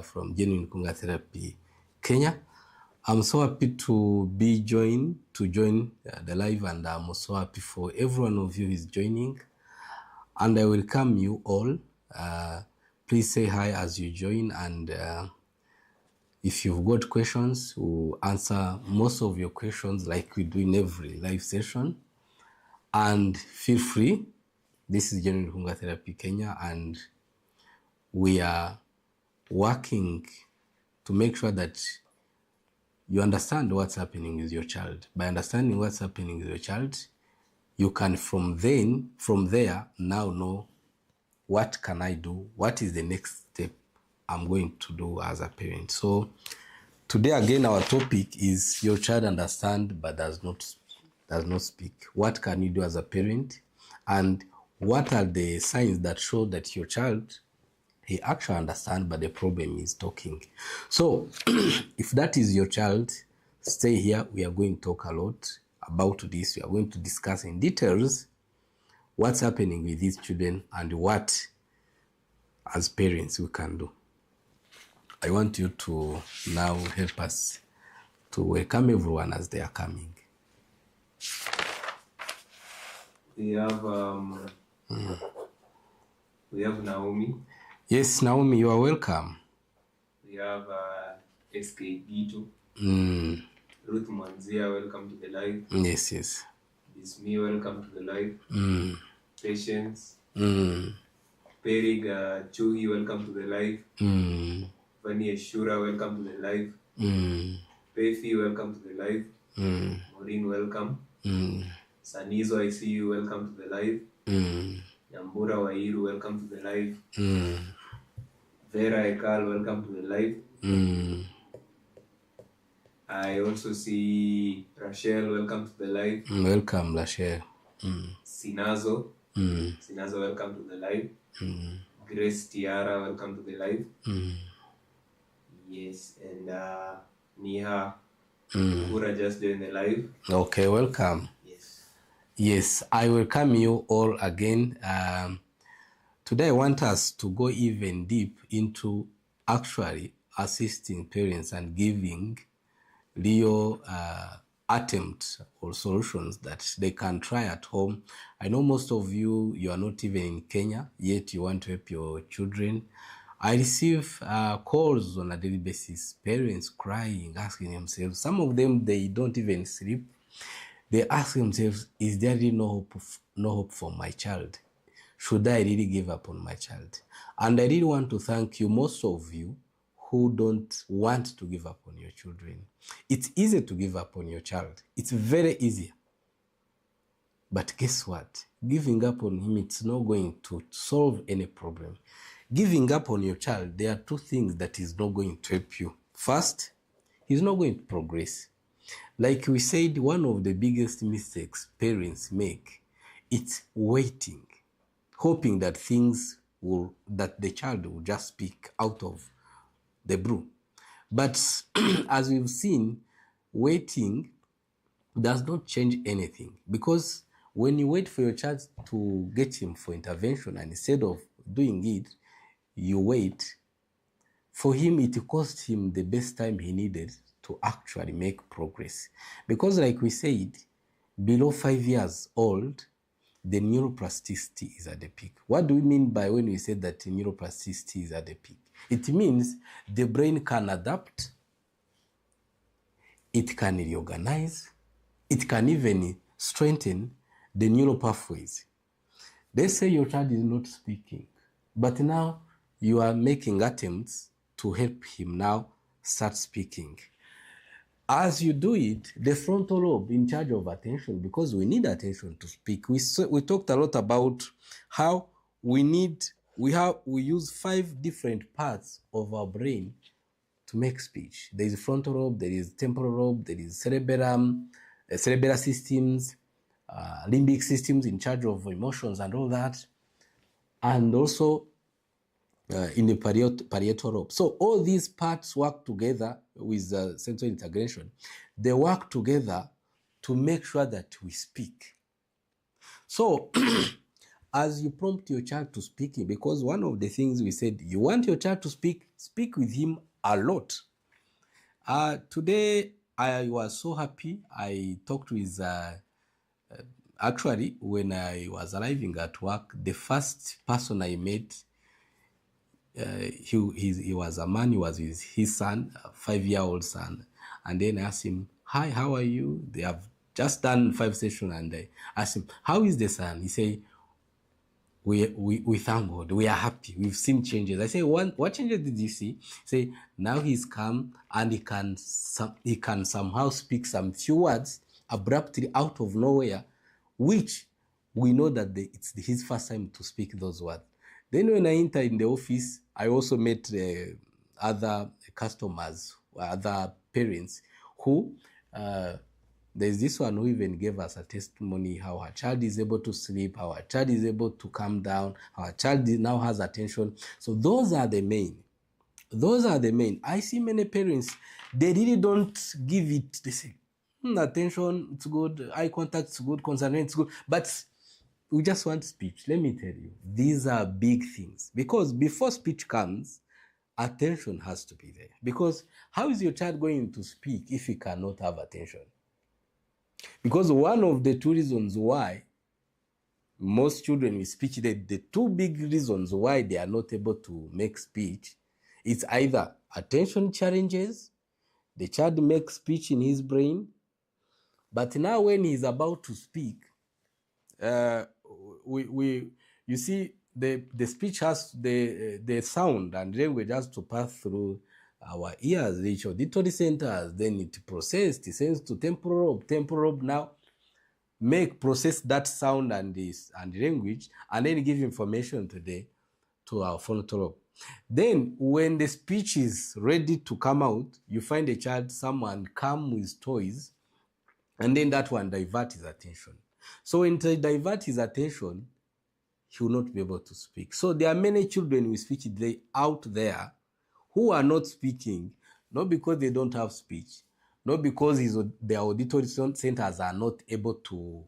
from Genuine Kunga Therapy Kenya. I'm so happy to join the live, and I'm so happy for every one of you who is joining. And I welcome you all. Please say hi as you join, and if you've got questions, we'll answer most of your questions like we do in every live session. And feel free. This is Genuine Kunga Therapy Kenya, and we are working to make sure that you understand what's happening with your child. By understanding what's happening with your child, you can from there now know, what can I do? What is the next step I'm going to do as a parent? So today again, our topic is your child understand but does not speak. What can you do as a parent? And what are the signs that show that your child, he actually understands, but the problem is talking? So if that is your child, stay here. We are going to talk a lot about this. We are going to discuss in details what's happening with these children and what, as parents, we can do. I want you to now help us to welcome everyone as they are coming. We have Naomi. Yes, Naomi, you are welcome. We have SK Gito. Ruth Manzia, welcome to the live. Yes. This me, welcome to the live. Patience. Perig Chuhi, welcome to the live. Vani Ashura, welcome to the live. Pefi, welcome to the live. Maureen, welcome. Sanizo, I see you, welcome to the live. Nyambura Wairu, welcome to the live. Vera Ekal, welcome to the live. I also see Rachel, welcome to the live. Welcome, Rachel. Sinazo, welcome to the live. Grace Tiara, welcome to the live. Yes, and Niha Kura just joined the live. Okay, welcome. Yes, I welcome you all again. Today I want us to go even deep into actually assisting parents and giving real attempts or solutions that they can try at home. I know most of you are not even in Kenya, yet you want to help your children. I receive calls on a daily basis, parents crying, asking themselves, some of them, they don't even sleep. They ask themselves, is there really no hope for my child? Should I really give up on my child? And I really want to thank you, most of you who don't want to give up on your children. It's easy to give up on your child. It's very easy. But guess what? Giving up on him, it's not going to solve any problem. Giving up on your child, there are two things that is not going to help you. First, he's not going to progress. Like we said, one of the biggest mistakes parents make, it's waiting, hoping that that the child will just speak out of the blue. But as we've seen, waiting does not change anything, because when you wait for your child to get him for intervention, and instead of doing it, you wait, for him, it cost him the best time he needed to actually make progress. Because like we said, below 5 years old, the neuroplasticity is at the peak. What do we mean by when we say that neuroplasticity is at the peak? It means the brain can adapt, it can reorganize, it can even strengthen the neural pathways. Let's say your child is not speaking, but now you are making attempts to help him now start speaking. As you do it, the frontal lobe in charge of attention, because we need attention to speak. We talked a lot about how we use 5 different parts of our brain to make speech. There is frontal lobe, there is temporal lobe, there is cerebellum, cerebral systems, limbic systems in charge of emotions and all that, and also in the parietal lobe. So all these parts work together with sensory integration. They work together to make sure that we speak. So as you prompt your child to speaking, because one of the things we said, you want your child to speak with him a lot. Today, I was so happy. I talked with, actually, when I was arriving at work, the first person I met, he was a man, he was with his son, a 5-year-old son. And then I asked him, hi, how are you? They have just done 5 sessions, and I asked him, how is the son? He said, we thank God, we are happy, we've seen changes. I say, what changes did you see? Say, now he's come and he can somehow speak some few words abruptly out of nowhere, which we know that it's his first time to speak those words. Then when I enter in the office, I also met other customers, other parents who, there's this one who even gave us a testimony how her child is able to sleep, how her child is able to calm down, how her child now has attention. So those are the main. Those are the main. I see many parents, they really don't give it. They say, attention, it's good, eye contact, it's good, concentration, it's good. But we just want speech. Let me tell you, these are big things. Because before speech comes, attention has to be there. Because how is your child going to speak if he cannot have attention? Because one of the 2 reasons why most children with speech, the 2 big reasons why they are not able to make speech, it's either attention challenges, the child makes speech in his brain, but now when he's about to speak, you see, the speech has the sound and language has to pass through our ears, reach auditory centers, then it processed, it sends to temporal lobe now process that sound and language, and then give information to our frontal lobe. Then when the speech is ready to come out, you find a child, someone come with toys, and then that one divert his attention. So when they divert his attention, he will not be able to speak. So there are many children with speech delay out there who are not speaking, not because they don't have speech, not because their auditory centers are not able to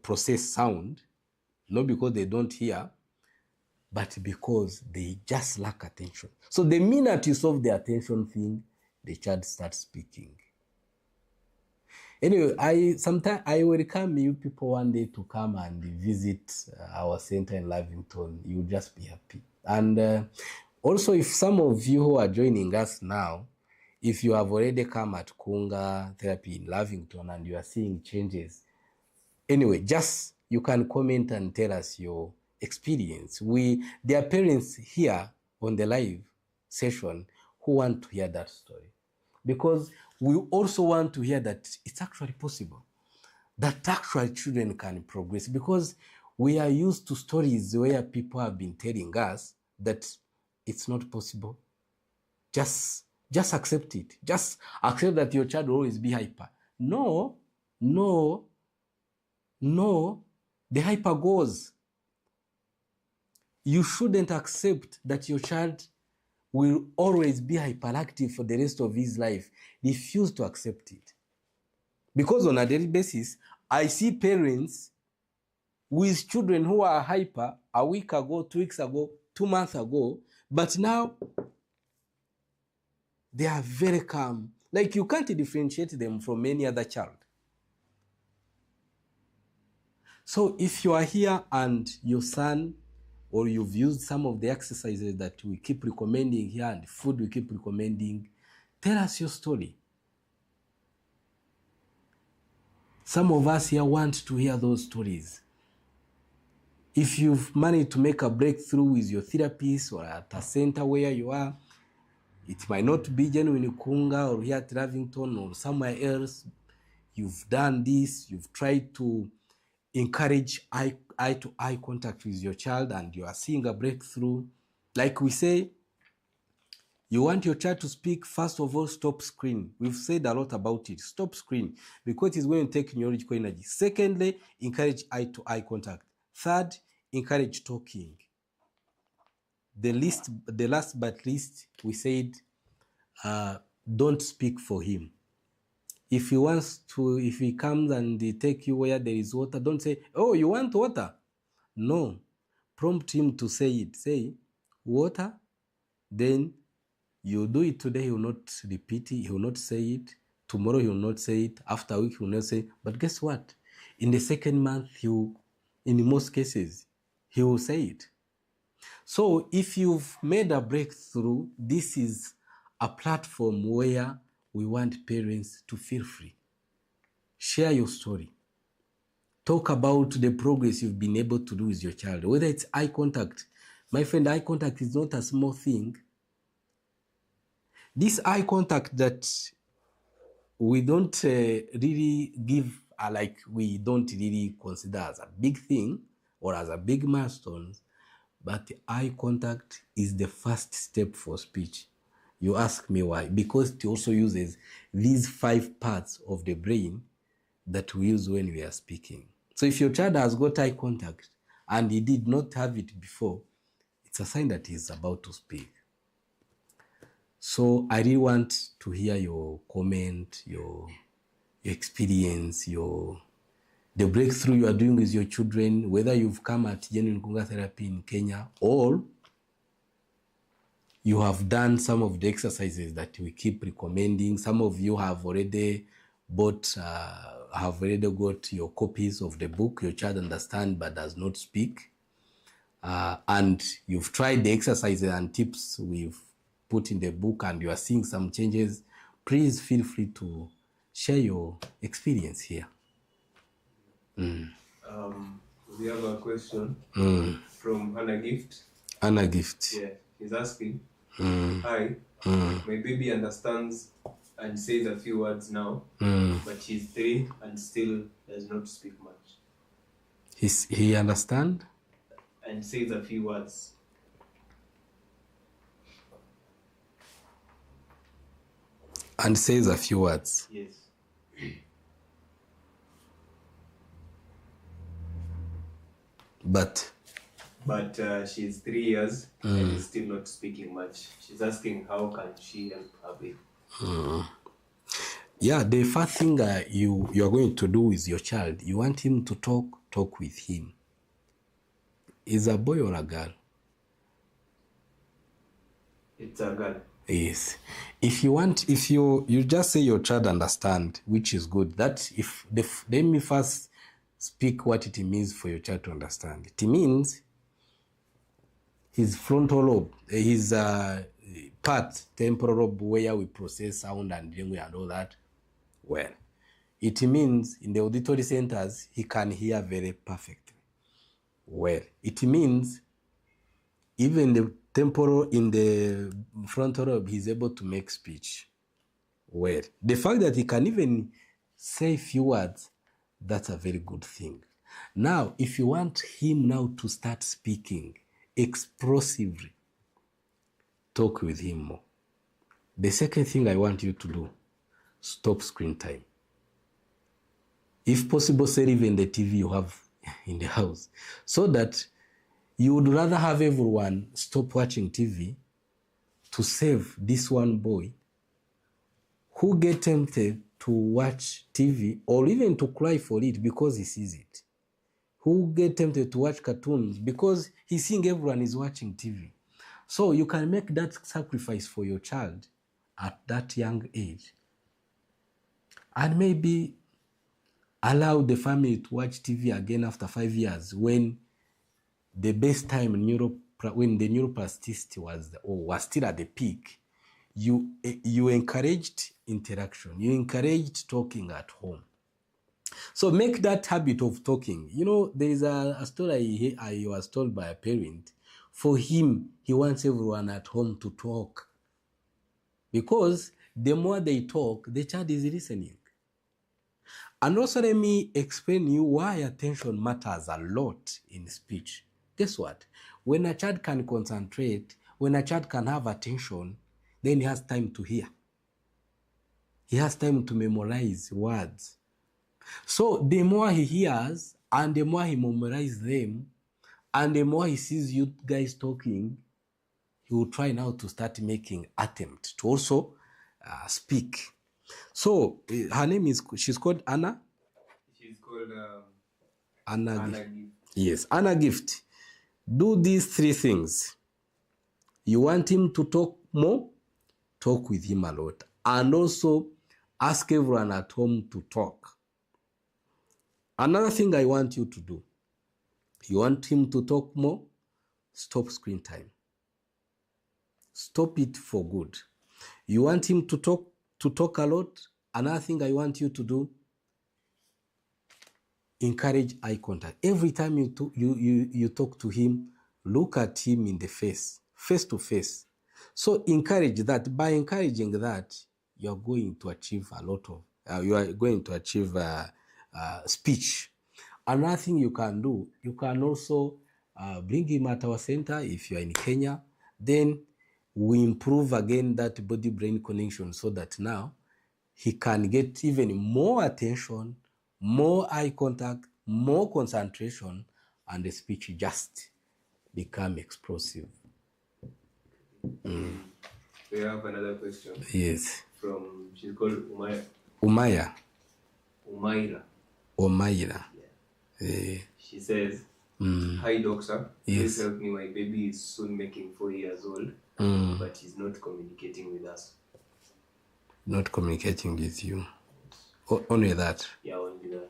process sound, not because they don't hear, but because they just lack attention. So the minute you solve the attention thing, the child starts speaking. Anyway, I welcome you people one day to come and visit our center in Lavington. You'll just be happy. And also, if some of you who are joining us now, if you have already come at Kunga Therapy in Lavington and you are seeing changes, anyway, just you can comment and tell us your experience. There are parents here on the live session who want to hear that story, because we also want to hear that it's actually possible, that actually children can progress, because we are used to stories where people have been telling us that it's not possible. Just accept it. Just accept that your child will always be hyper. No, the hyper goes. You shouldn't accept that your child will always be hyperactive for the rest of his life. Refuse to accept it. Because on a daily basis, I see parents with children who are hyper a week ago, 2 weeks ago, 2 months ago, but now they are very calm. Like you can't differentiate them from any other child. So if you are here and your son, or you've used some of the exercises that we keep recommending here and food we keep recommending, tell us your story. Some of us here want to hear those stories. If you've managed to make a breakthrough with your therapist or at a center where you are, it might not be genuine Kunga or here at Lavington or somewhere else. You've done this, you've tried to encourage eye-to-eye contact with your child and you are seeing a breakthrough. Like we say, you want your child to speak, first of all, stop screen. We've said a lot about it. Stop screen, because it's going to take neurological energy. Secondly, encourage eye-to-eye contact. Third, encourage talking. The last but least, we said, don't speak for him. If he comes and they take you where there is water, don't say, oh, you want water? No. Prompt him to say it. Say, water. Then you do it today, he will not repeat it, he will not say it. Tomorrow he will not say it. After a week he will not say it. But guess what? In the second month, in most cases, he will say it. So if you've made a breakthrough, this is a platform where we want parents to feel free. Share your story. Talk about the progress you've been able to do with your child, whether it's eye contact. My friend, eye contact is not a small thing. This eye contact that we don't really give, we don't really consider as a big thing or as a big milestone, but eye contact is the first step for speech. You ask me why? Because it also uses these 5 parts of the brain that we use when we are speaking. So if your child has got eye contact and he did not have it before, it's a sign that he's about to speak. So I really want to hear your comment, your experience, the breakthrough you are doing with your children, whether you've come at Genuine Kunga Therapy in Kenya or you have done some of the exercises that we keep recommending. Some of you have already got your copies of the book, Your Child Understands But Does Not Speak. And you've tried the exercises and tips we've put in the book and you are seeing some changes. Please feel free to share your experience here. We have a question from Anna Gift. Anna Gift. Yeah, he's asking, hi, my baby understands and says a few words now, but she's 3 and still does not speak much. He understand? And says a few words. And says a few words. Yes. But she's 3 years and is still not speaking much. She's asking how can she help her baby? Yeah, the first thing you are going to do with your child, you want him to talk with him. Is a boy or a girl? It's a girl. Yes. If you just say your child understand, which is good. Let me first speak what it means for your child to understand. It means his frontal lobe, his temporal lobe where we process sound and language and all that. Well, it means in the auditory centers, he can hear very perfectly. Well, it means even the temporal in the frontal lobe, he's able to make speech. Well, the fact that he can even say few words, that's a very good thing. Now, if you want him now to start speaking explosively, talk with him more. The second thing I want you to do, stop screen time. If possible, set even the TV you have in the house, so that you would rather have everyone stop watching TV to save this one boy who get tempted to watch TV or even to cry for it because he sees it, who get tempted to watch cartoons because he's seeing everyone is watching TV. So you can make that sacrifice for your child at that young age and maybe allow the family to watch TV again after 5 years when the best time in Europe, when the neuroplasticity was still at the peak. You encouraged interaction. You encouraged talking at home. So make that habit of talking. You know, there is a story I was told by a parent. For him, he wants everyone at home to talk. Because the more they talk, the child is listening. And also let me explain you why attention matters a lot in speech. Guess what? When a child can concentrate, when a child can have attention, then he has time to hear. He has time to memorize words. So the more he hears and the more he memorizes them and the more he sees you guys talking, he will try now to start making attempt to also speak. So her name she's called Anna? She's called Anna Yes, and a gift. Do these 3 things. You want him to talk more? Talk with him a lot. And also ask everyone at home to talk. Another thing I want you to do, you want him to talk more? Stop screen time. Stop it for good. You want him to talk a lot? Another thing I want you to do, encourage eye contact. Every time you talk to him, look at him in the face to face. So encourage that. By encouraging that, you are going to achieve a lot of, you are going to achieve speech. Another thing you can do, you can also bring him at our center if you are in Kenya. Then we improve again that body-brain connection so that now he can get even more attention, more eye contact, more concentration, and the speech just become explosive. We have another question. Yes. She's called Umaira. Yeah. She says, hi doctor, Yes. Please help me. My baby is soon making 4 years old, but he's not communicating with us. Not communicating with you. Only that. Yeah, only that.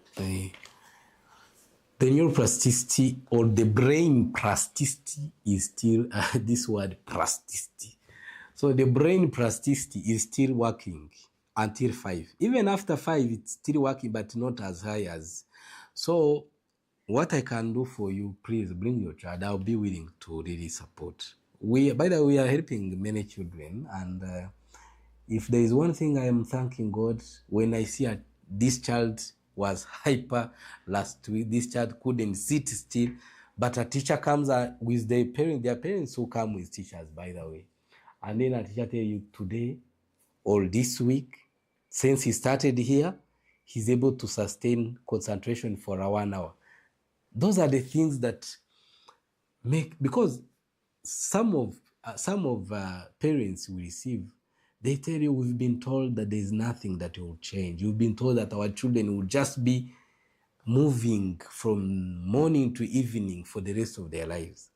The neuroplasticity or the brain plasticity is still, this word plasticity. So the brain plasticity is still working until 5. Even after 5, it's still working, but not as high as. So what I can do for you, please bring your child. I'll be willing to really support. By the way, we are helping many children, and if there is one thing I am thanking God, when I see this child was hyper last week, this child couldn't sit still, but a teacher comes with their parents who come with teachers, by the way. And then a teacher tell you today or this week, since he started here, he's able to sustain concentration for 1 hour. Those are the things that make, because some of parents we receive, they tell you, we've been told that there's nothing that will change. You've been told that our children will just be moving from morning to evening for the rest of their lives.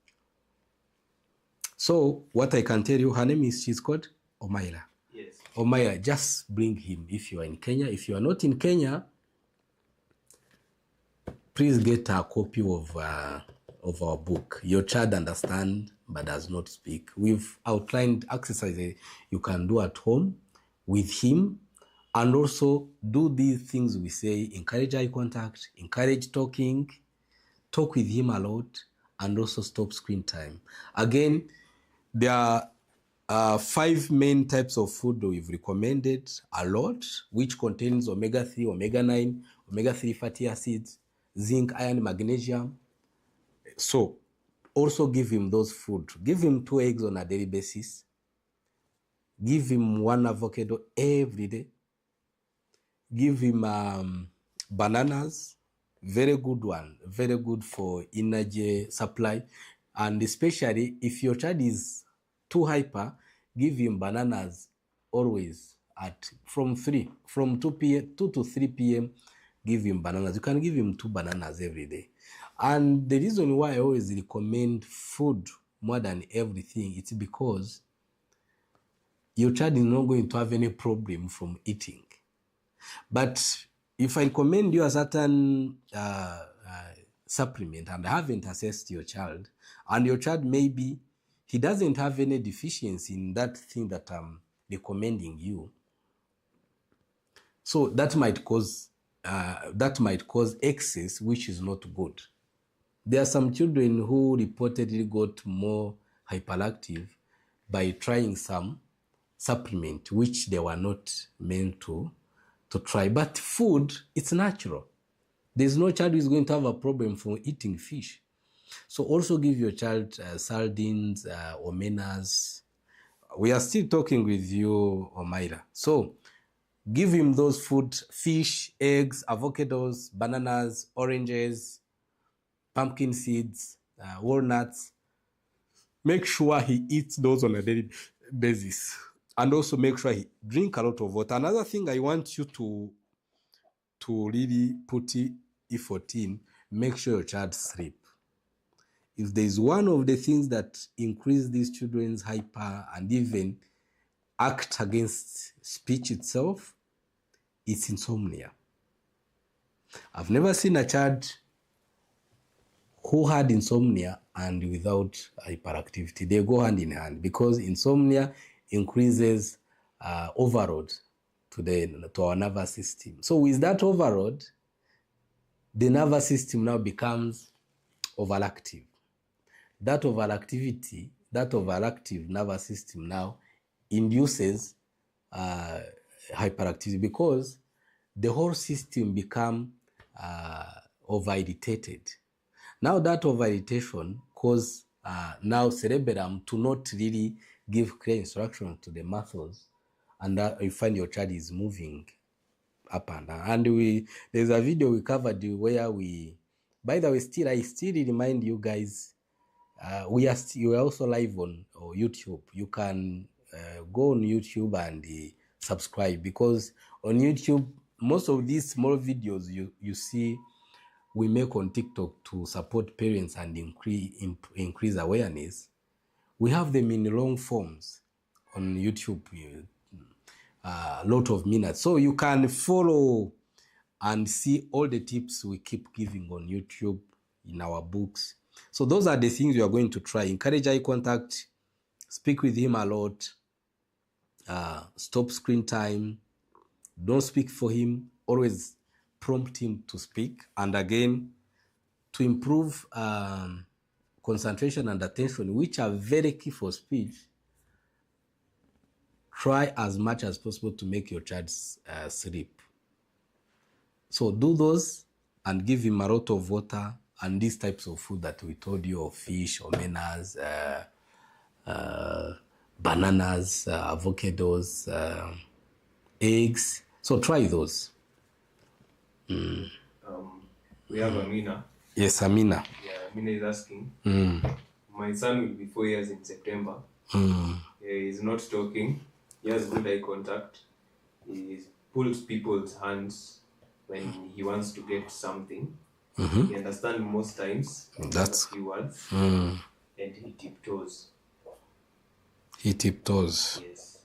So what I can tell you, her name is, she's called Umaira. Yes. Umaira, just bring him if you are in Kenya. If you are not in Kenya, please get a copy of our book, Your Child Understands but Does Not Speak. We've outlined exercises you can do at home with him, and also do these things we say: encourage eye contact, encourage talking, talk with him a lot, and also stop screen time. Again, there are 5 main types of food that we've recommended a lot, which contains omega-3, omega-9, omega-3 fatty acids, zinc, iron, magnesium. So also give him those food. Give him 2 eggs on a daily basis. Give him 1 avocado every day. Give him bananas, very good one, very good for energy supply. And especially if your child is too hyper, give him bananas always from 2 to 3 p.m. Give him bananas. You can give him 2 bananas every day. And the reason why I always recommend food more than everything, it's because your child is not going to have any problem from eating. But if I recommend you a certain supplement and I haven't assessed your child, and your child maybe he doesn't have any deficiency in that thing that I'm recommending you, so that might cause excess, which is not good. There are some children who reportedly got more hyperactive by trying some supplement which they were not meant to try. But food, it's natural. There's no child who is going to have a problem from eating fish. So also give your child sardines, omenas. We are still talking with you, Umaira. So give him those food: fish, eggs, avocados, bananas, oranges, pumpkin seeds, walnuts. Make sure he eats those on a daily basis. And also make sure he drink a lot of water. Another thing I want you to really put effort in, make sure your child sleep. if there is one of the things that increase these children's hyper and even act against speech itself, it's insomnia. I've never seen a child who had insomnia and without hyperactivity. They go hand in hand because insomnia increases overload to our nervous system. So with that overload, the nervous system now becomes overactive. That overactivity, that overactive nervous system now induces hyperactivity because the whole system become over-irritated. Now that over-irritation causes now cerebellum to not really give clear instructions to the muscles, and that you find your child is moving up and down. And there's a video we covered where by the way, I still remind you guys, you are also live on YouTube. You can go on YouTube and subscribe, because on YouTube, most of these small videos you see we make on TikTok to support parents and increase awareness, we have them in long forms on YouTube, a lot of minutes. So you can follow and see all the tips we keep giving on YouTube, in our books. So those are the things you are going to try. Encourage eye contact, speak with him a lot, stop screen time, don't speak for him, always prompt him to speak. And again, to improve concentration and attention, which are very key for speech, try as much as possible to make your child sleep. So do those and give him a lot of water and these types of food that we told you, of fish, omenas, bananas, avocados, eggs. So try those. We have Amina. Yes, Amina. Yeah, Amina is asking. My son will be 4 years in September. He's not talking. He has good eye contact. He pulls people's hands when he wants to get something. He understands most times. That's a few words. And he tiptoes. He tiptoes. Yes.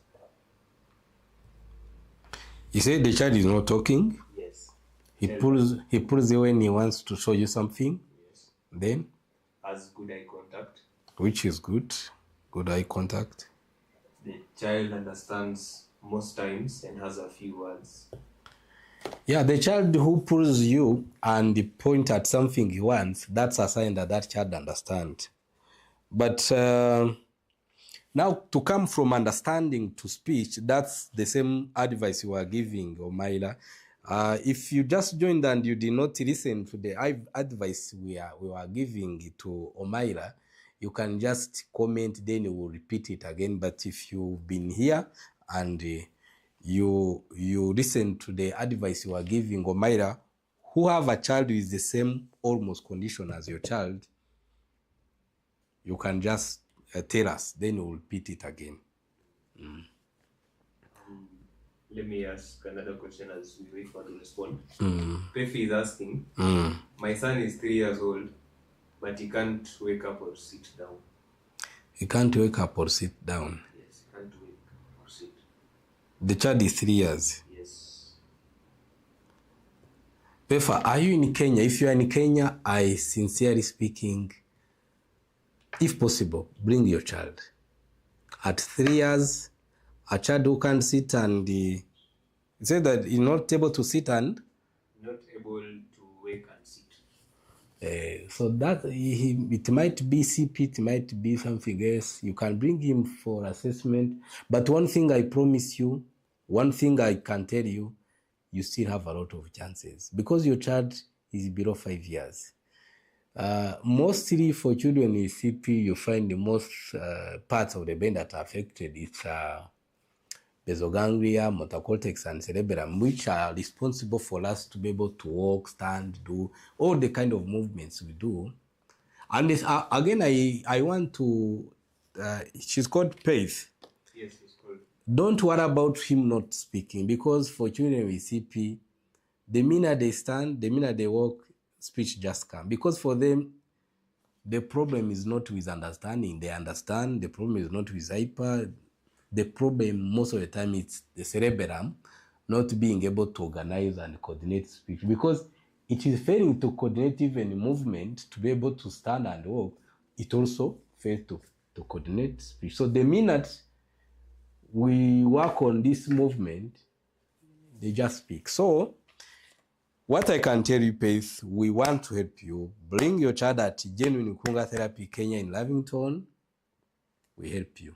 You say the child is not talking? Yes. He pulls you when he wants to show you something? Yes. Then? Has good eye contact. Which is good. Good eye contact. The child understands most times and has a few words. Yeah, the child who pulls you and point at something he wants, that's a sign that that child understands. But now to come from understanding to speech, that's the same advice you are giving, Omaila. If you just joined and you did not listen to the advice we were giving to Omaila, you can just comment, then you will repeat it again. But if you've been here and you listen to the advice you are giving, Omaila, who have a child with the same almost condition as your child, you can just tell us, then we'll repeat it again. Let me ask another question as we wait for to respond. Pefi is asking, my son is 3 years old, but he can't wake up or sit down. He can't wake up or sit down? Yes, he can't wake or sit. The child is 3 years? Yes. Pefa, are you in Kenya? If you are in Kenya, I sincerely speaking, if possible, bring your child. At 3 years, a child who can't sit and he said that he's not able to sit and not able to wake and sit. So that it might be CP, it might be something else. You can bring him for assessment. But one thing I promise you, one thing I can tell you, you still have a lot of chances because your child is below 5 years. Mostly for children with CP, you find the most parts of the brain that are affected. It's basal ganglia, motor cortex, and cerebellum, which are responsible for us to be able to walk, stand, do all the kind of movements we do. And this, again, I want to, she's called Faith. Yes, she's called. Don't worry about him not speaking, because for children with CP, the minute they stand, the minute they walk, speech just comes. Because for them, the problem is not with understanding. They understand. The problem is not with hyper. The problem most of the time it's the cerebellum not being able to organize and coordinate speech, because it is failing to coordinate even movement to be able to stand and walk. It also fails to coordinate speech. So the minute we work on this movement, they just speak. So what I can tell you, Faith, we want to help you. Bring your child at Genuine Kunga Therapy Kenya in Lavington. We help you.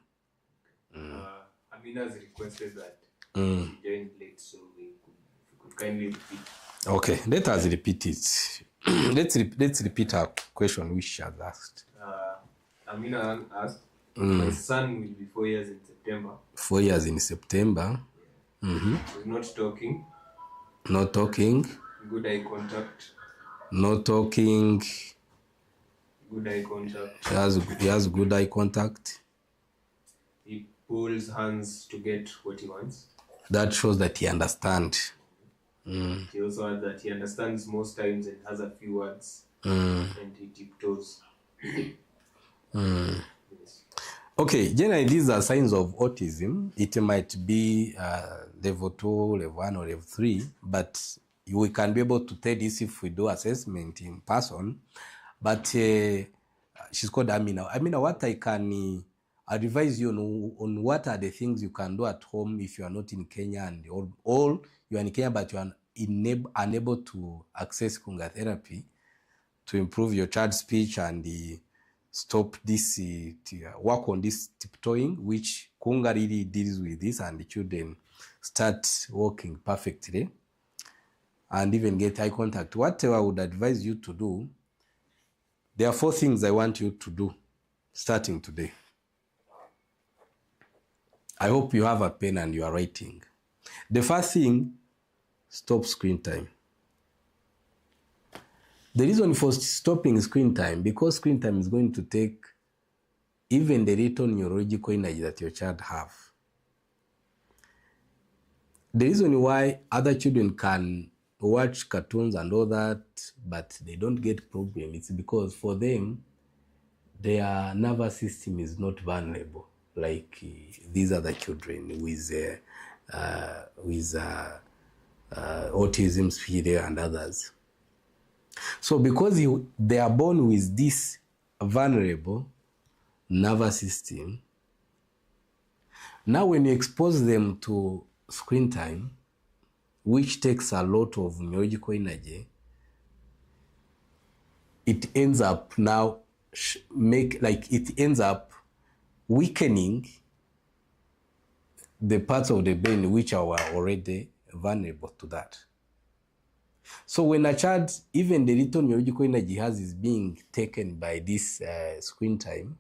Amina has requested that she joined late, so we could kindly repeat. Okay, let us repeat it. let's repeat her question which she has asked. Amina asked, my son will be 4 years in September. 4 years in September. Yeah. He's not talking. Not talking. Good eye contact. Not talking. Good eye contact. He has good eye contact. He pulls hands to get what he wants. That shows that he understands. He also adds that he understands most times and has a few words. And he tiptoes. Yes. Okay, generally these are signs of autism. It might be level 2, level 1, or level 3, but we can be able to tell this if we do assessment in person. But she's called Amina. Amina, what I can advise you on what are the things you can do at home if you are not in Kenya, and all you are in Kenya but you are unable to access Kunga therapy to improve your child's speech and stop this, work on this tiptoeing, which Kunga really deals with this, and the children start walking perfectly and even get eye contact. What I would advise you to do, there are 4 things I want you to do starting today. I hope you have a pen and you are writing. The first thing, stop screen time. The reason for stopping screen time, because screen time is going to take even the little neurological energy that your child have. The reason why other children can watch cartoons and all that, but they don't get problem, it's because for them, their nervous system is not vulnerable like these other children with autism, sphere, and others. So because they are born with this vulnerable nervous system, now when you expose them to screen time, which takes a lot of neurological energy, it ends up now weakening the parts of the brain which are already vulnerable to that. So when a child, even the little neurological energy has is being taken by this screen time,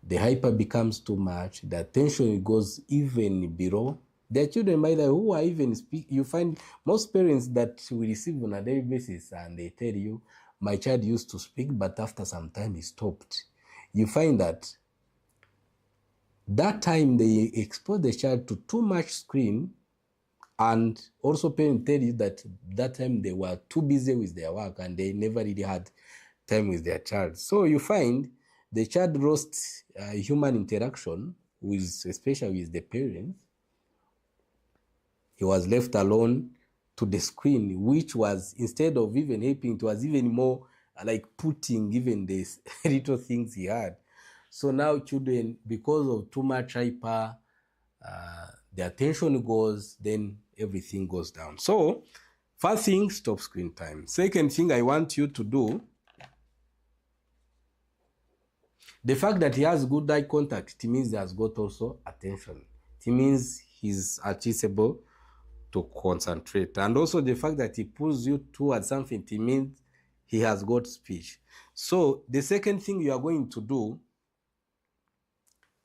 the hyper becomes too much, the attention goes even below. There are children, by the way, who are even you find most parents that we receive on a daily basis, and they tell you, my child used to speak, but after some time he stopped. You find that time they expose the child to too much screen, and also parents tell you that time they were too busy with their work and they never really had time with their child. So you find the child lost human interaction especially with the parents. He was left alone to the screen, which was, instead of even helping, it was even more like putting even the little things he had. So now children, because of too much hyper, the attention goes, then everything goes down. So first thing, stop screen time. Second thing I want you to do, the fact that he has good eye contact, it means he has got also attention. It means he's accessible to concentrate. And also the fact that he pulls you towards something, it means he has got speech. So the second thing you are going to do,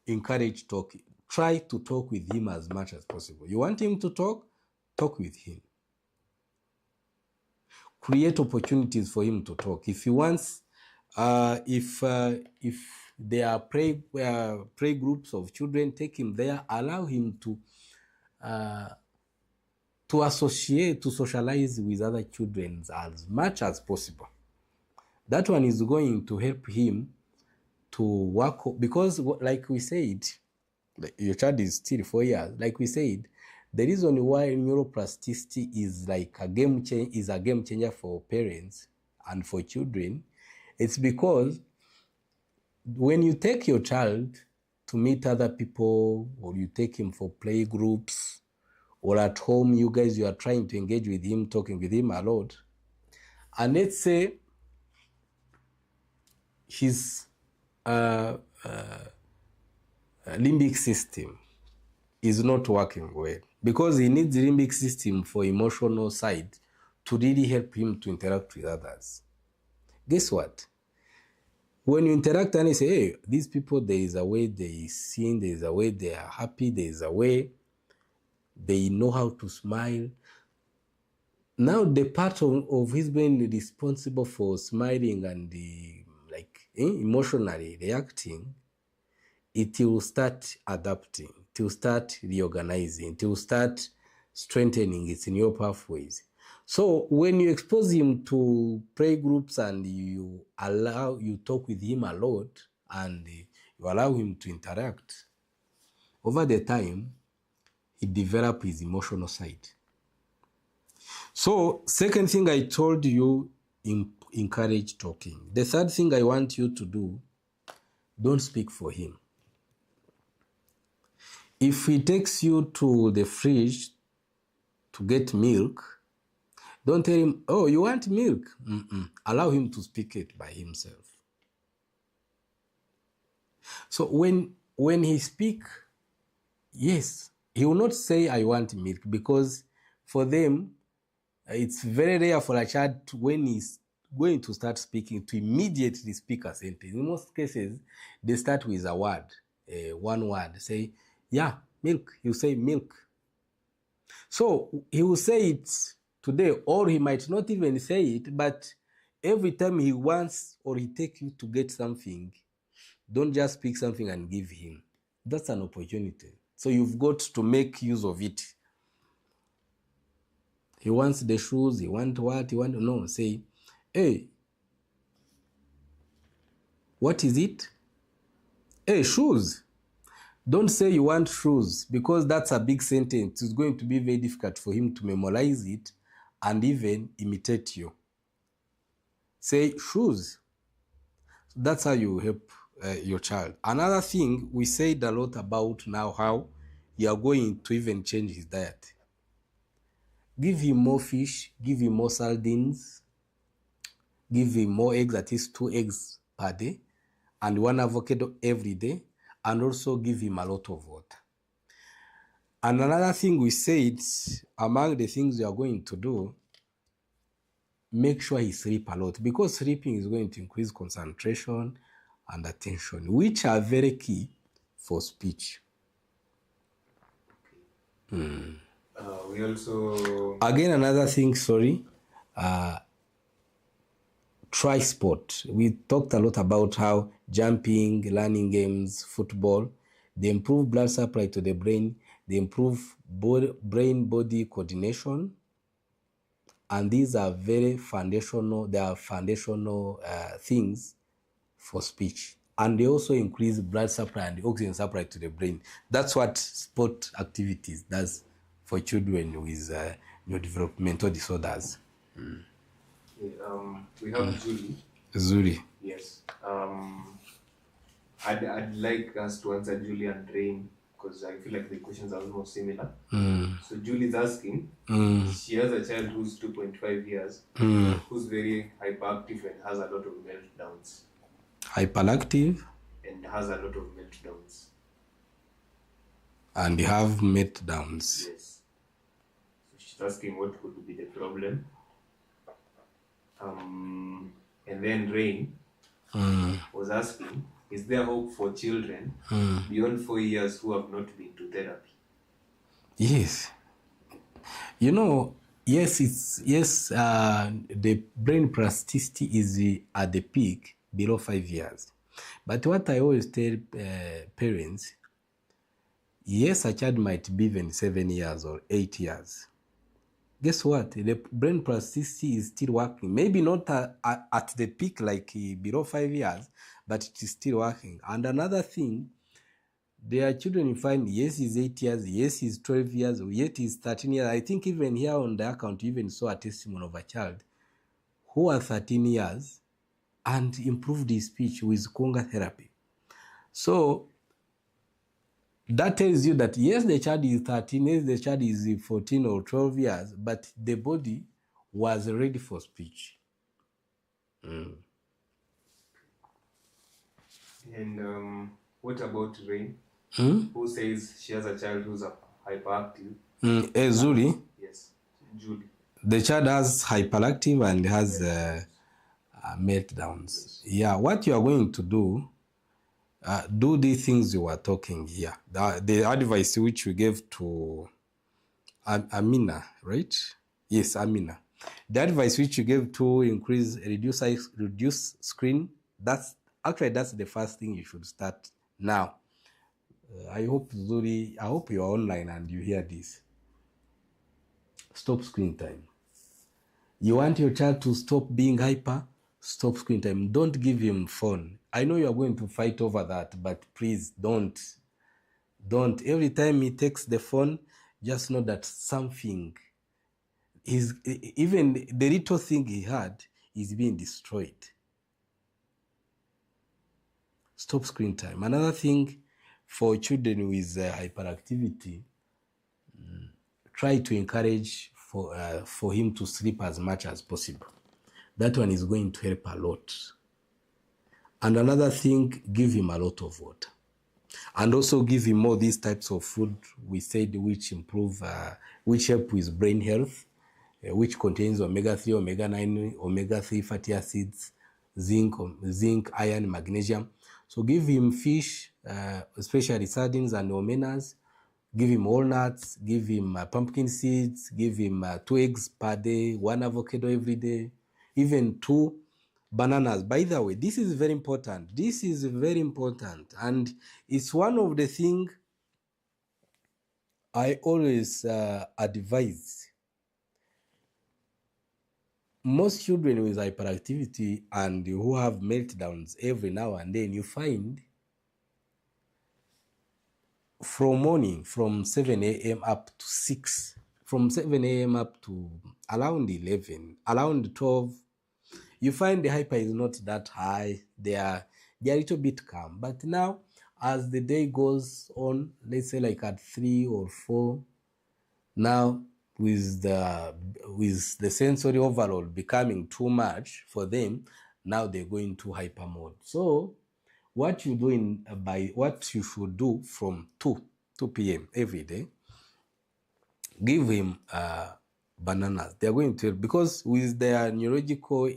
encourage talking. Try to talk with him as much as possible. You want him to talk? Talk with him. Create opportunities for him to talk. If he wants, if there are play groups of children, take him there. Allow him to associate, to socialize with other children as much as possible. That one is going to help him to work, because like we said, your child is still 4 years. Like we said, the reason why neuroplasticity is like a game changer for parents and for children, it's because when you take your child to meet other people, or you take him for play groups, or at home you are trying to engage with him, talking with him a lot, and let's say his limbic system is not working well, because he needs the limbic system for emotional side to really help him to interact with others. Guess what? When you interact and you say, hey, these people, there is a way they sing, there is a way they are happy, there is a way they know how to smile. Now the part of his brain responsible for smiling and emotionally reacting, it will start adapting, it will start reorganizing, it will start strengthening its neural pathways. So when you expose him to play groups and you talk with him a lot and you allow him to interact, over the time, he develops his emotional side. So second thing I told you, encourage talking. The third thing I want you to do, don't speak for him. If he takes you to the fridge to get milk, don't tell him, oh, you want milk? Allow him to speak it by himself. So when he speak, yes, he will not say, I want milk, because for them, it's very rare for a child when he's going to start speaking to immediately speak a sentence. In most cases, they start with a word, one word. Say, yeah, milk. You say milk. So he will say it today, or he might not even say it, but every time he wants or he takes you to get something, don't just pick something and give him. That's an opportunity. So you've got to make use of it. He wants the shoes, he wants what, he wants to know. Say, hey, what is it? Hey, shoes. Don't say you want shoes, because that's a big sentence. It's going to be very difficult for him to memorize it and even imitate you. Say shoes. That's how you help your child. Another thing, we said a lot about now how you are going to even change his diet. Give him more fish, give him more sardines, give him more eggs, at least 2 eggs per day, and 1 avocado every day, and also give him a lot of water. And another thing we said, among the things you are going to do, make sure he sleeps a lot, because sleeping is going to increase concentration and attention, which are very key for speech. We also... Again, another thing, try sport. We talked a lot about how jumping, learning games, football, they improve blood supply to the brain, they improve brain-body coordination, and these are very foundational, they are foundational things for speech. And they also increase blood supply and oxygen supply to the brain. That's what sport activities does for children with neurodevelopmental disorders. We have Julie. Zuri. Yes. I'd like us to answer Julie and Rain, because I feel like the questions are almost similar. So Julie's asking, she has a child who's 2.5 years, who's very hyperactive and has a lot of meltdowns. Hyperactive? And has a lot of meltdowns. And you have meltdowns. Yes. So she's asking what could be the problem. And then Rain was asking, is there hope for children beyond 4 years who have not been to therapy? Yes. The brain plasticity is at the peak below 5 years. But what I always tell parents, yes, a child might be even 7 years or 8 years. guess what? The brain plasticity is still working. Maybe not at the peak like below 5 years, but it is still working. And another thing, there are children you find, yes, he's 8 years, yes, he's 12 years, yet he's 13 years. I think even here on the account, you even saw a testimony of a child who was 13 years and improved his speech with conga therapy. So that tells you that yes, the child is 13, yes, the child is 14 or 12 years, but the body was ready for speech. And what about Rain? Who says she has a child who's hyperactive? Zuri? Yes, Julie. The child has hyperactive and has meltdowns. Yes. Yeah, what you are going to do these things you were talking here. The advice which we gave to Amina, right? Yes, Amina. The advice which you gave to reduce screen, that's the first thing you should start now. I hope, Zuri, I hope you're online and you hear this. Stop screen time. You want your child to stop being hyper? Stop screen time. Don't give him phone. I know you're going to fight over that, but please don't. Don't. Every time he takes the phone, just know that something is, even the little thing he had is being destroyed. Stop screen time. Another thing for children with hyperactivity, try to encourage for him to sleep as much as possible. That one is going to help a lot. And another thing, give him a lot of water. And also give him more these types of food we said which improve, which help with brain health, which contains omega-3, omega-9, omega-3 fatty acids, zinc, iron, magnesium. So give him fish, especially sardines and omenas. Give him walnuts, give him pumpkin seeds, give him 2 eggs per day, 1 avocado every day, even 2 bananas. By the way, this is very important. This is very important. And it's one of the things I always advise. Most children with hyperactivity and who have meltdowns every now and then, you find from morning, from 7 a.m. up to 6, from 7 a.m. up to around 11, around 12, you find the hyper is not that high. They are a little bit calm. But now, as the day goes on, let's say like at 3 or 4, now with the sensory overload becoming too much for them, now they go into hyper mode. So what you should do from 2 p.m. every day, give him bananas. They are going to, because with their neurological,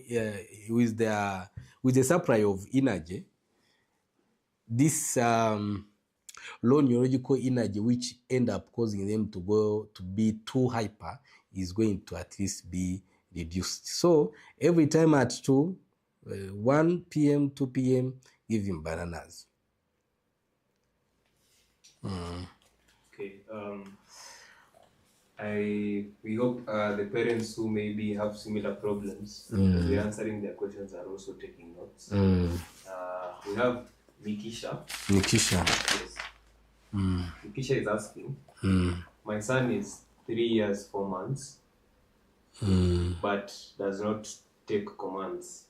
with the supply of energy, this low neurological energy, which end up causing them to be too hyper, is going to at least be reduced. So every time at 2, 1 p.m., 2 p.m., give him bananas. Okay. We hope the parents who maybe have similar problems, we're answering their questions, are also taking notes. We have Nikisha. Yes. Nikisha is asking, my son is 3 years, 4 months, but does not take commands.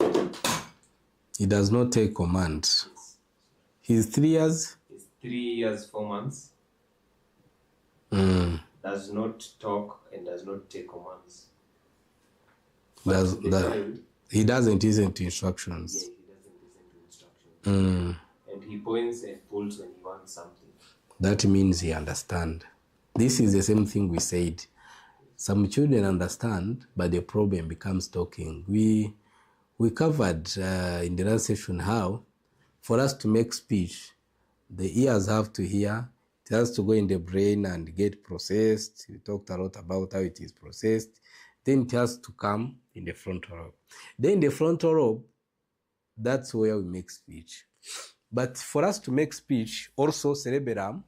He does not take commands. Yes. He's 3 years? He's 3 years, 4 months. Does not talk and does not take commands. He doesn't listen to instructions. Yeah, he doesn't listen to instructions. And he points and pulls when he wants something. That means he understands. This is the same thing we said. Some children understand, but the problem becomes talking. We covered in the last session how, for us to make speech, the ears have to hear, it has to go in the brain and get processed. We talked a lot about how it is processed. Then it has to come in the frontal lobe. Then the frontal lobe, that's where we make speech. But for us to make speech, also cerebellum,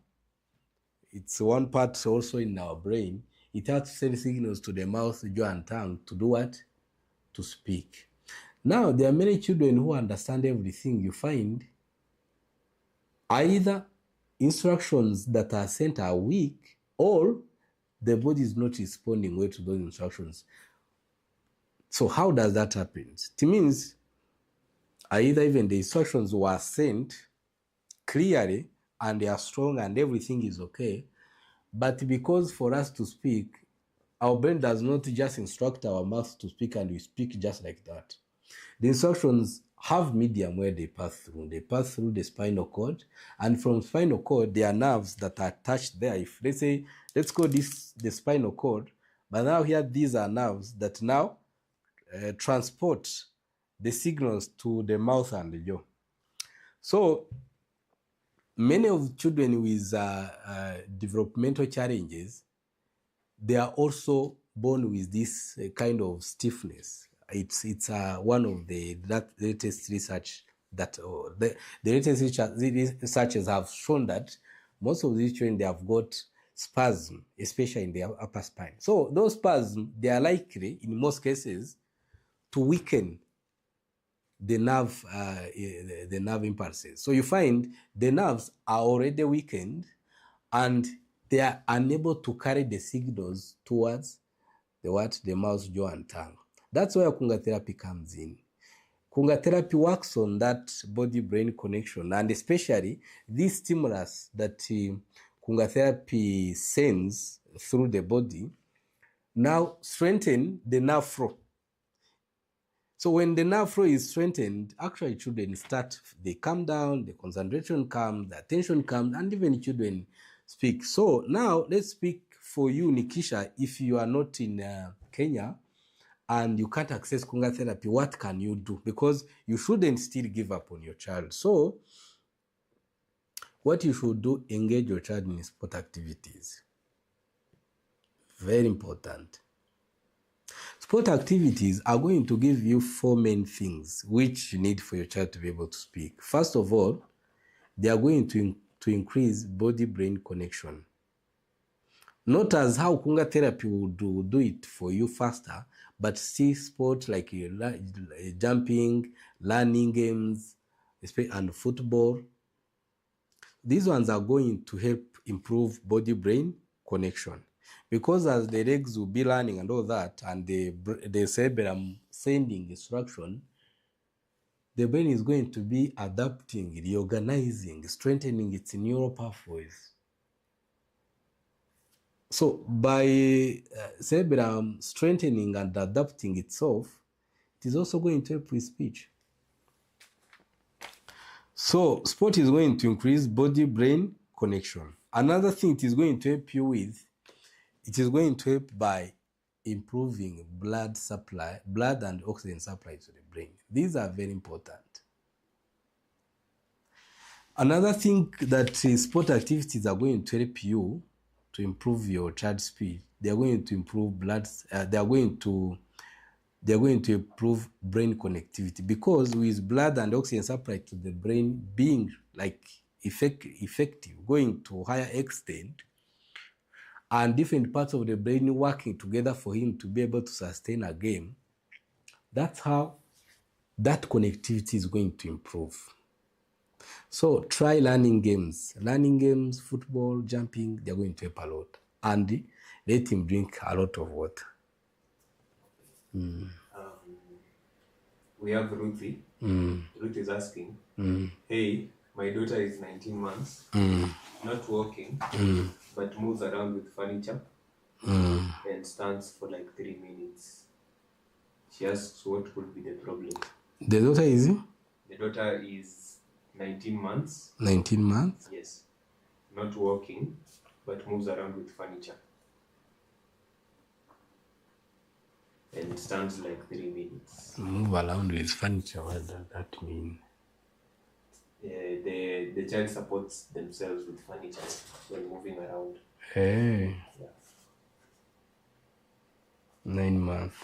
it's one part also in our brain, it has to send signals to the mouth, jaw, and tongue to do what? To speak. Now, there are many children who understand everything. You find either instructions that are sent are weak, or the body is not responding well to those instructions. So how does that happen? It means either even the instructions were sent clearly and they are strong and everything is okay, but because for us to speak, our brain does not just instruct our mouth to speak and we speak just like that. The instructions have medium where they pass through. They pass through the spinal cord, and from spinal cord, there are nerves that are attached there. If let's say, let's call this the spinal cord, but now here these are nerves that now transport the signals to the mouth and the jaw. So many of children with developmental challenges, they are also born with this kind of stiffness. It's one of the latest research that the latest researchers have shown that most of these children, they have got spasm, especially in the upper spine. So those spasms, they are likely, in most cases, to weaken the nerve impulses. So you find the nerves are already weakened and they are unable to carry the signals towards the mouth, jaw, and tongue. That's where Kunga therapy comes in. Kunga therapy works on that body-brain connection, and especially this stimulus that Kunga therapy sends through the body now strengthen the nerve flow. So when the nerve flow is strengthened, actually children they calm down, the concentration comes, the attention comes, and even children speak. So now let's speak for you, Nikisha. If you are not in Kenya and you can't access Kunga therapy, what can you do? Because you shouldn't still give up on your child. So what you should do, engage your child in sport activities. Very important. Sport activities are going to give you 4 main things which you need for your child to be able to speak. First of all, they are going to increase body-brain connection. Not as how Kunga therapy will do it for you faster, but see sports like jumping, learning games, and football. These ones are going to help improve body-brain connection. Because as the legs will be learning and all that, and the cerebellum sending instruction, the brain is going to be adapting, reorganizing, strengthening its neural pathways. So by cerebellum strengthening and adapting itself, it is also going to help with speech. So sport is going to increase body-brain connection. Another thing it is going to help you with, it is going to help by improving blood and oxygen supply to the brain. These are very important. Another thing that sport activities are going to help you to improve your child's speech, they are going to improve they are going to improve brain connectivity, because with blood and oxygen supply to the brain being like effective, going to higher extent, and different parts of the brain working together for him to be able to sustain a game, that's how that connectivity is going to improve. So try learning games, football, jumping, they're going to help a lot. And let him drink a lot of water. We have Ruthie. Ruth is asking, hey, my daughter is 19 months, not walking, but moves around with furniture and stands for like 3 minutes. She asks what could be the problem. The daughter is? The daughter is 19 months. 19 months? Yes. Not walking, but moves around with furniture. And stands like 3 minutes. Move around with furniture, what does that mean? The child supports themselves with furniture when moving around. Hey. Yeah. 19 months.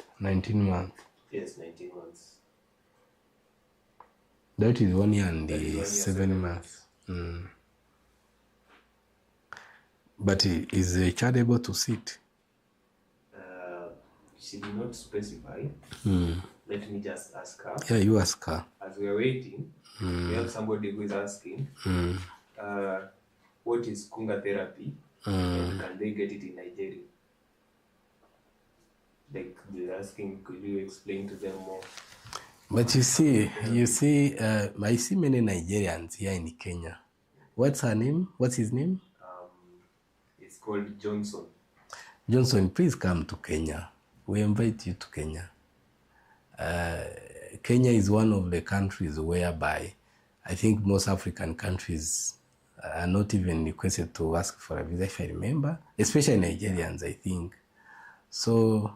Yes, 19 months. That is 1 year and 7 months. But is the child able to sit? She did not specify. Let me just ask her. Yeah, you ask her. As we are waiting, we have somebody who is asking, what is Kunga therapy and can they get it in Nigeria? Like they're asking, could you explain to them more? But you see, I see many Nigerians here in Kenya. What's her name? What's his name? It's called Johnson. Johnson, please come to Kenya. We invite you to Kenya. Kenya is one of the countries whereby I think most African countries are not even requested to ask for a visa, if I remember, especially Nigerians, I think. So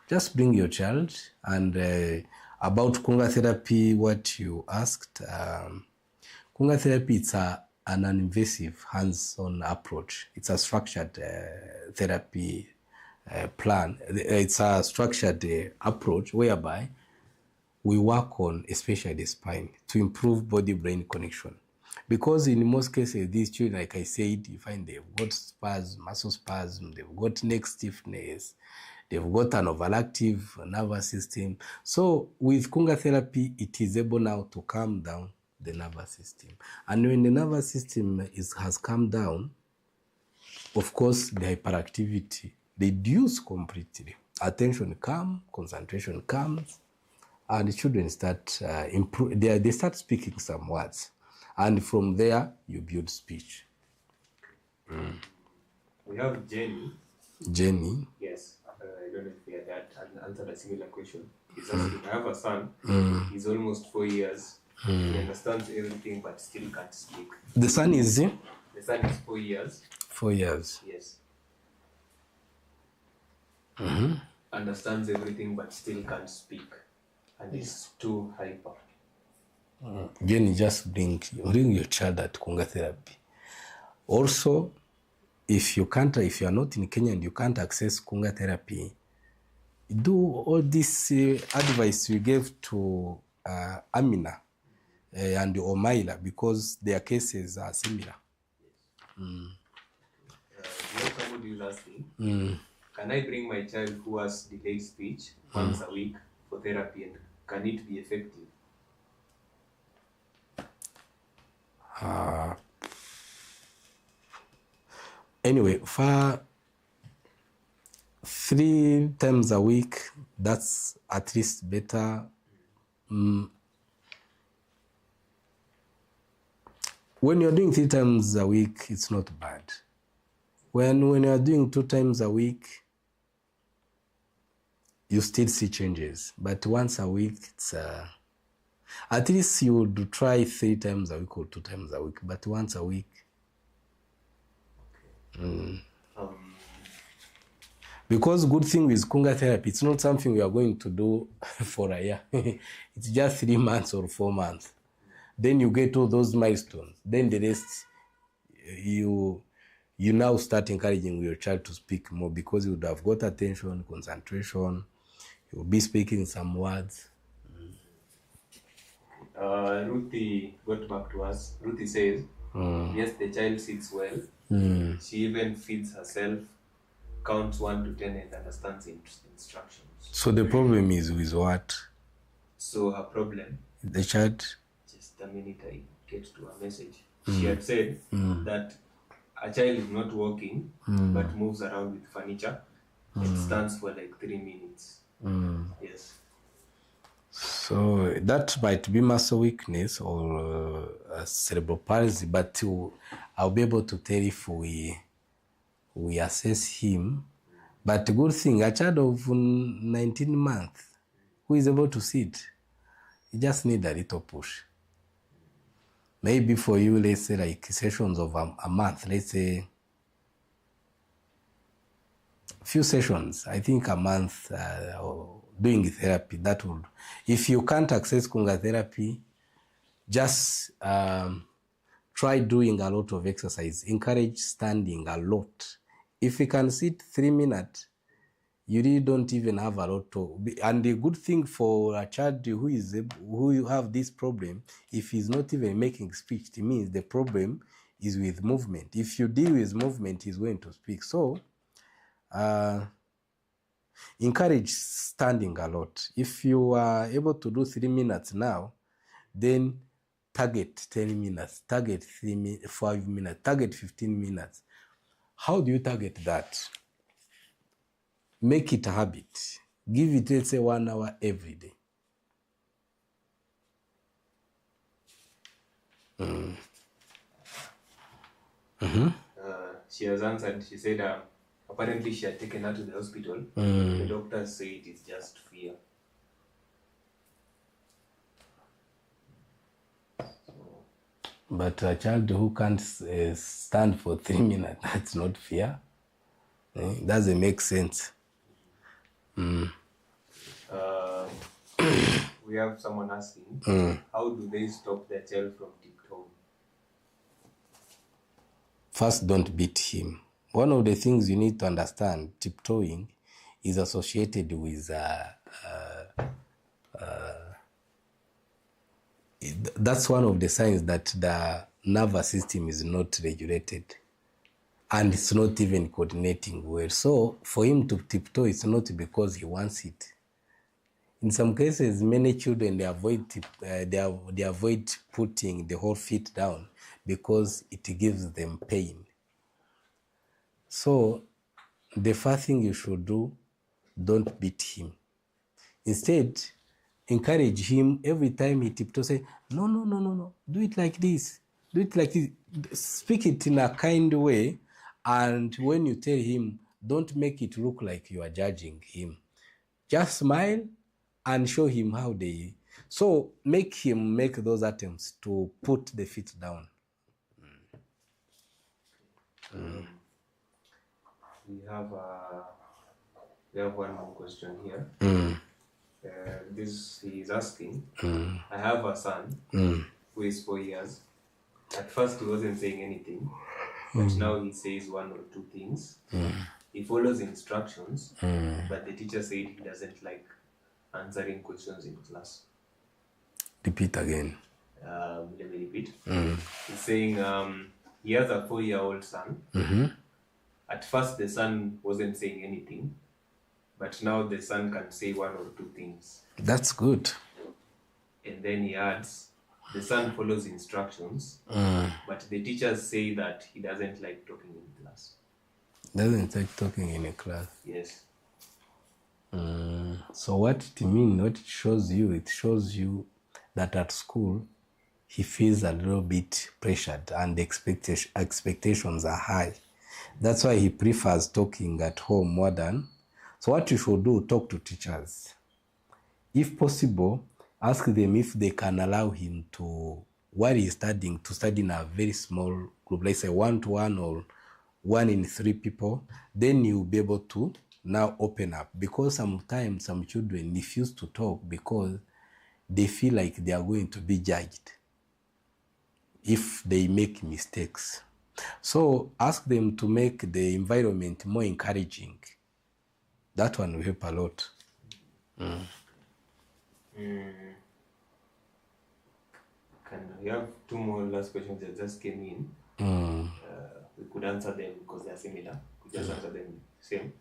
just bring your child. And about Kunga therapy, what you asked, Kunga therapy, it's an non-invasive, hands-on approach. It's a structured therapy plan. It's a structured approach whereby we work on especially the spine to improve body-brain connection. Because in most cases, these children, like I said, you find they've got spasm, muscle spasm, they've got neck stiffness, they've got an overactive nervous system. So with Kunga therapy, it is able now to calm down the nervous system. And when the nervous system has calmed down, of course, the hyperactivity reduces completely. Attention comes, concentration comes, and the children start improve. They start speaking some words. And from there, you build speech. We have Jenny. Jenny. Yes. I don't know if we had answered a similar question. He's asking, I have a son. He's almost 4 years. He understands everything but still can't speak. The son is? The son is 4 years. 4 years. Yes. Understands everything but still can't speak. And is too hyper. Jenny, just bring your child at Kunga therapy. Also, if you are not in Kenya and you can't access Kunga therapy, do all this advice we gave to Amina and Omaila, because their cases are similar. Somebody is asking, can I bring my child who has delayed speech once a week for therapy, and can it be effective? Anyway, for 3 times a week, that's at least better. When you're doing 3 times a week, it's not bad. When you're doing 2 times a week, you still see changes. But once a week, it's at least you would try 3 times a week or 2 times a week, but once a week. Because good thing with Kunga therapy, it's not something we are going to do for a year. It's just 3 months or 4 months. Then you get all those milestones. Then the rest, you now start encouraging your child to speak more, because you would have got attention, concentration. You'll be speaking some words. Ruthie got back to us. Ruthie says, yes, the child sits well. She even feeds herself, counts 1 to 10 and understands instructions. So the problem is with what? So her problem, the child? Just a minute, I get to her message. She had said that a child is not walking, but moves around with furniture. It stands for like 3 minutes. Yes. So that might be muscle weakness or cerebral palsy, but I'll be able to tell if we assess him. But the good thing, a child of 19 months who is able to sit, he just need a little push. Maybe for you, let's say like sessions of a month, let's say few sessions, I think a month doing therapy, that would, if you can't access Kunga therapy, just try doing a lot of exercise. Encourage standing a lot. If you can sit 3 minutes, you really don't even have a lot to. And the good thing for a child who have this problem, if he's not even making speech, it means the problem is with movement. If you deal with movement, he's going to speak. So Encourage standing a lot. If you are able to do 3 minutes now, then target 10 minutes, target 5 minutes, target 15 minutes. How do you target that? Make it a habit. Give it, let's say, 1 hour every day. She has answered. She said apparently she had taken her to the hospital. The doctors say it is just fear. But a child who can't stand for 3 minutes, that's not fear. It doesn't make sense. We have someone asking, how do they stop their child from tiptoeing? First, don't beat him. One of the things you need to understand, tiptoeing is associated with that's one of the signs that the nervous system is not regulated and it's not even coordinating well. So for him to tiptoe, it's not because he wants it. In some cases, many children, they avoid putting the whole feet down because it gives them pain. So the first thing you should do, don't beat him. Instead, encourage him every time he tiptoes. Say, no, do it like this. Do it like this. Speak it in a kind way. And when you tell him, don't make it look like you are judging him. Just smile and show him how they... So make him make those attempts to put the feet down. We have one more question here. This he is asking. I have a son who is 4 years. At first, he wasn't saying anything, but now he says 1 or 2 things. He follows instructions, but the teacher said he doesn't like answering questions in class. Repeat again. Let me repeat. He's saying he has a 4-year-old son. At first, the son wasn't saying anything, but now the son can say 1 or 2 things. That's good. And then he adds, the son follows instructions, but the teachers say that he doesn't like talking in class. Doesn't like talking in a class? Yes. So what it means, what it shows you that at school, he feels a little bit pressured and expectations are high. That's why he prefers talking at home more than. So what you should do, talk to teachers. If possible, ask them if they can allow him to, while he's studying, to study in a very small group, let's say 1-to-1 or 1 in 3 people. Then you'll be able to now open up. Because sometimes some children refuse to talk because they feel like they are going to be judged if they make mistakes. So ask them to make the environment more encouraging. That one will help a lot. We have 2 more last questions that just came in. We could answer them because they are similar. We could just answer them the same.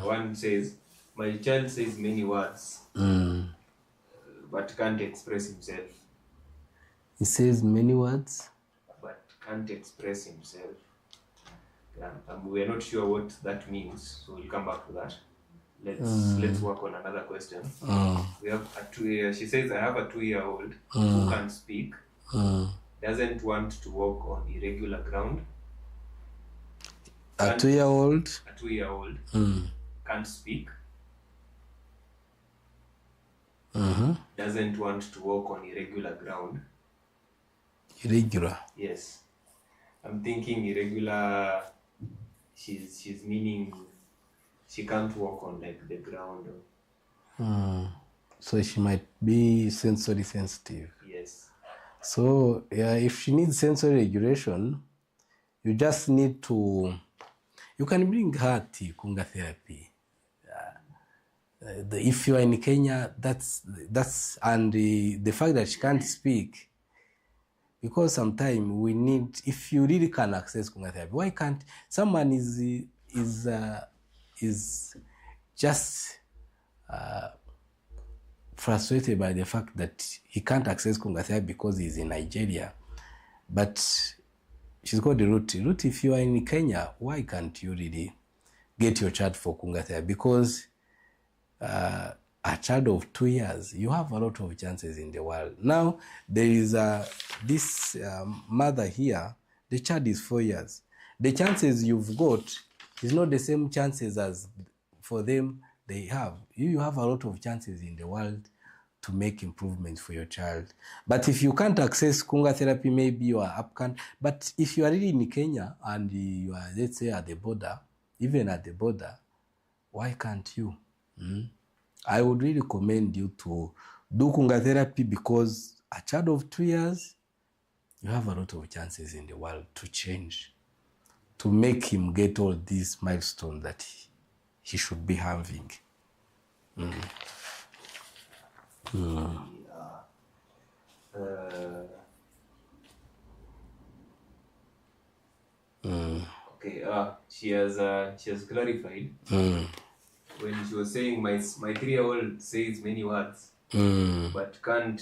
One says, my child says many words, but can't express himself. He says many words? But can't express himself. We are not sure what that means, so we'll come back to that. Let's work on another question. We have a 2-year. She says, I have a 2-year-old who can't speak, doesn't want to walk on irregular ground. A 2-year-old? A 2-year-old can't speak. Doesn't want to walk on irregular ground. Irregular? Yes. I'm thinking irregular, she's meaning she can't walk on like the ground. So she might be sensory sensitive. Yes. So yeah, if she needs sensory regulation, you just need to, you can bring her to Kunga therapy. If you are in Kenya, that's and the fact that she can't speak, because sometimes we need, if you really can access Kunga therapy, why can't someone is just frustrated by the fact that he can't access Kunga therapy because he's in Nigeria. But she's called Ruth. Ruth, if you are in Kenya, why can't you really get your child for Kunga therapy? Because a child of 2 years, you have a lot of chances in the world. Now, there is this mother here, the child is 4 years. The chances you've got is not the same chances as for them they have. You have a lot of chances in the world to make improvements for your child. But if you can't access Kunga therapy, maybe you are upcountry. But if you are really in Kenya and you are, let's say, at the border, even at the border, why can't you? I would really recommend you to do Kunga therapy, because a child of 2 years, you have a lot of chances in the world to change, to make him get all these milestones that he should be having. Okay, she has clarified. When she was saying my 3-year-old says many words, but can't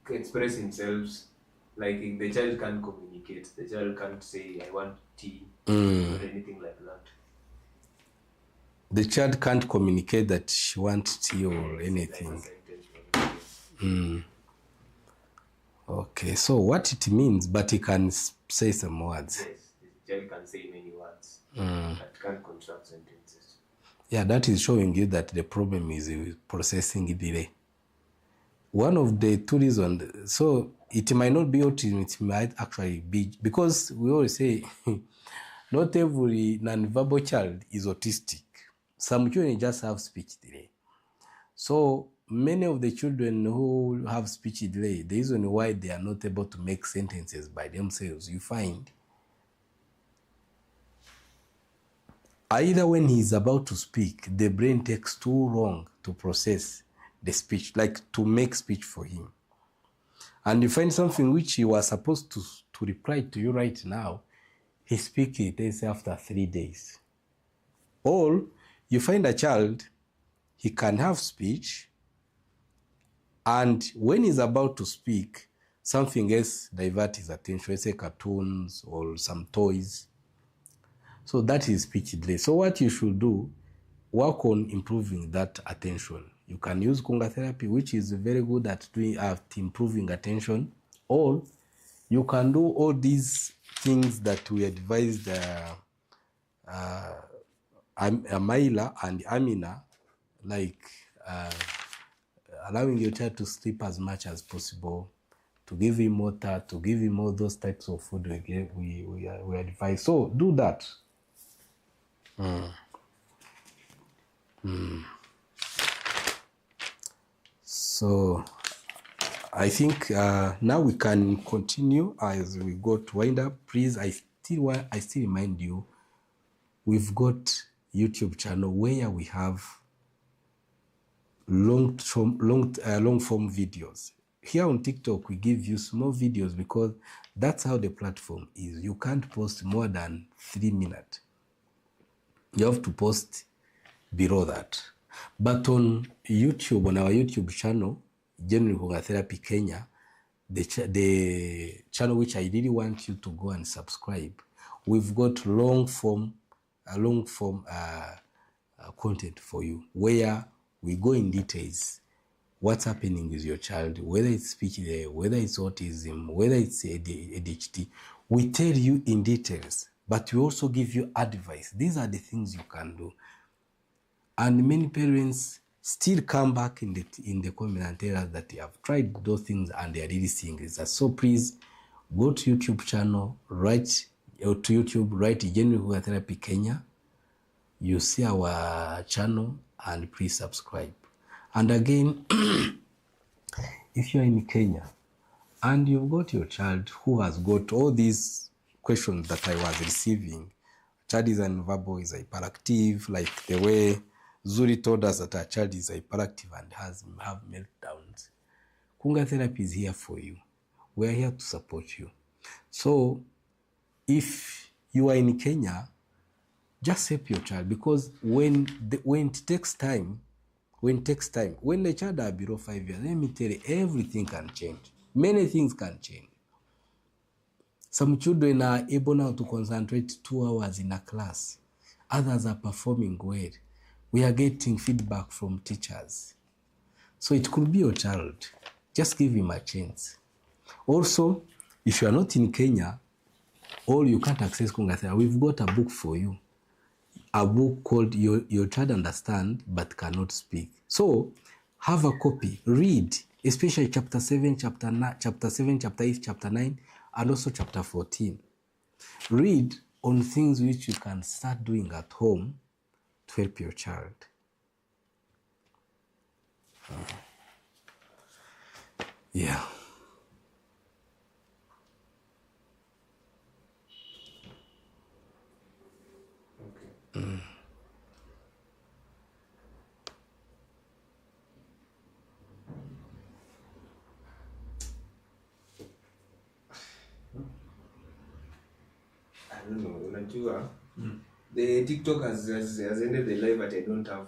express himself. Like the child can't communicate. The child can't say I want tea or anything like that. The child can't communicate that she wants tea or anything. Okay, so what it means, but he can say some words. Yes, the child can say many words, but can't construct sentences. Yeah, that is showing you that the problem is processing delay. One of the two reasons, so it might not be autism, it might actually be, because we always say not every non-verbal child is autistic. Some children just have speech delay. So many of the children who have speech delay, the reason why they are not able to make sentences by themselves, you find either when he's about to speak, the brain takes too long to process the speech, like to make speech for him. And you find something which he was supposed to reply to you right now, he speaks it, they say, after 3 days. Or you find a child, he can have speech, and when he's about to speak, something else diverts his attention, let's say cartoons or some toys. So that is speech delay. So what you should do, work on improving that attention. You can use Kunga therapy, which is very good at improving attention, or you can do all these things that we advised Amaila and Amina, like allowing your child to sleep as much as possible, to give him water, to give him all those types of food we advise. So do that. So I think now we can continue as we go to wind up. Please, I still remind you, we've got YouTube channel where we have long form videos. Here on TikTok, we give you small videos because that's how the platform is. You can't post more than 3 minutes. You have to post below that. But on YouTube, on our YouTube channel, Genuine Kunga Therapy Kenya, the channel which I really want you to go and subscribe, we've got long form content for you, where we go in details what's happening with your child, whether it's speech delay, whether it's autism, whether it's ADHD. We tell you in details, but we also give you advice. These are the things you can do. And many parents still come back in the comment and tell us that they have tried those things and they are really seeing results. So please go to YouTube channel, write Genuine Kunga Therapy Kenya. You see our channel and please subscribe. And again, if you're in Kenya and you've got your child who has got all these questions that I was receiving, child is nonverbal, is hyperactive, like the way Zuri told us that our child is hyperactive and have meltdowns, Kunga Therapy is here for you. We're here to support you. So if you are in Kenya Just help your child, because when it takes time, when the child are below 5 years, let me tell you, everything can change. Many things can change. Some children are able now to concentrate 2 hours in a class. Others are performing well. We are getting feedback from teachers. So it could be your child. Just give him a chance. Also, if you are not in Kenya or you can't access Konga, we've got a book for you. A book called Your Child Understand But Cannot Speak. So have a copy, read, especially chapter 7, chapter 9, chapter 7, chapter 8, chapter 9, and also chapter 14. Read on things which you can start doing at home to help your child. Yeah. Okay. I don't know, unajua the TikTok has ended the live, but I don't have